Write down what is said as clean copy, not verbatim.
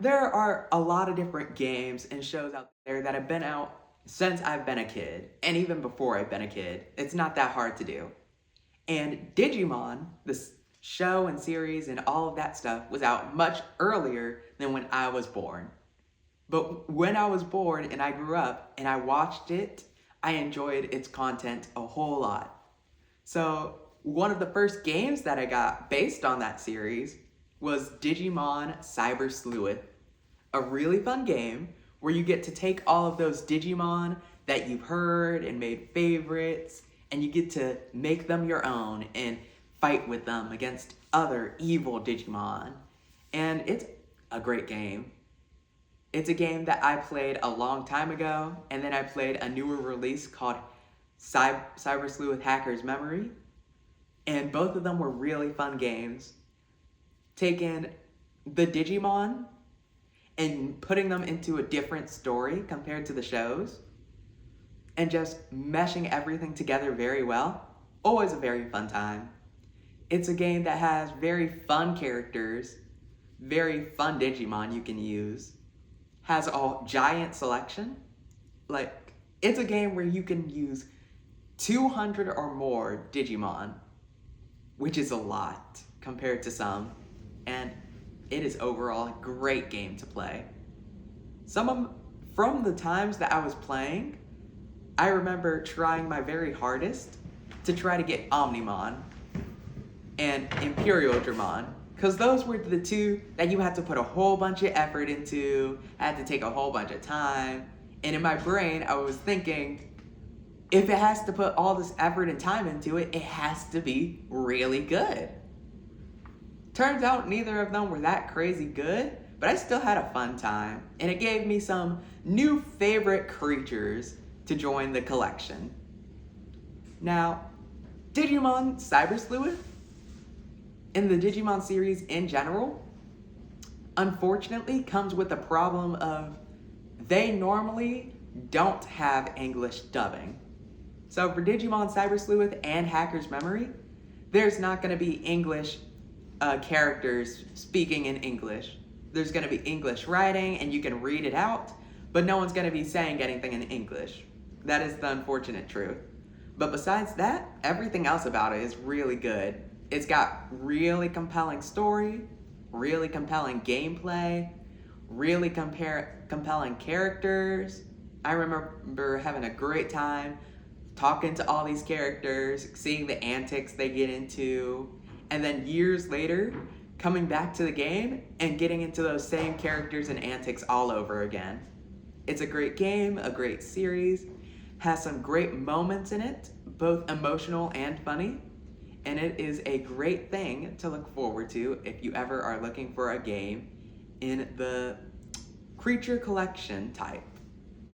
There are a lot of different games and shows out there that have been out since I've been a kid, and even before I've been a kid. It's not that hard to do. And Digimon, this show and series and all of that stuff, was out much earlier than when I was born. But when I was born and I grew up and I watched it, I enjoyed its content a whole lot. So, one of the first games that I got based on that series was Digimon Cyber Sleuth, a really fun game where you get to take all of those Digimon that you've heard and made favorites, and you get to make them your own and fight with them against other evil Digimon. And it's a great game. It's a game that I played a long time ago, and then I played a newer release called Cyber Sleuth Hacker's Memory, and both of them were really fun games. Taking the Digimon and putting them into a different story compared to the shows, and just meshing everything together very well. Always a very fun time. It's a game that has very fun characters, very fun Digimon you can use, has a giant selection. Like, it's a game where you can use 200 or more Digimon, which is a lot compared to some, and it is overall a great game to play. From the times that I was playing, I remember trying my very hardest to try to get Omnimon and Imperial Dramon, because those were the two that you had to put a whole bunch of effort into, had to take a whole bunch of time, and in my brain I was thinking, if it has to put all this effort and time into it, it has to be really good. Turns out neither of them were that crazy good, but I still had a fun time, and it gave me some new favorite creatures to join the collection. Now, Digimon Cyber Sleuth, in the Digimon series in general, unfortunately comes with the problem of they normally don't have English dubbing. So for Digimon Cyber Sleuth and Hacker's Memory, there's not going to be English characters speaking in English. There's going to be English writing and you can read it out, but no one's going to be saying anything in English. That is the unfortunate truth. But besides that, everything else about it is really good. It's got really compelling story, really compelling gameplay, really compelling characters. I remember having a great time talking to all these characters, seeing the antics they get into, and then years later, coming back to the game and getting into those same characters and antics all over again. It's a great game, a great series, has some great moments in it, both emotional and funny, and it is a great thing to look forward to if you ever are looking for a game in the creature collection type.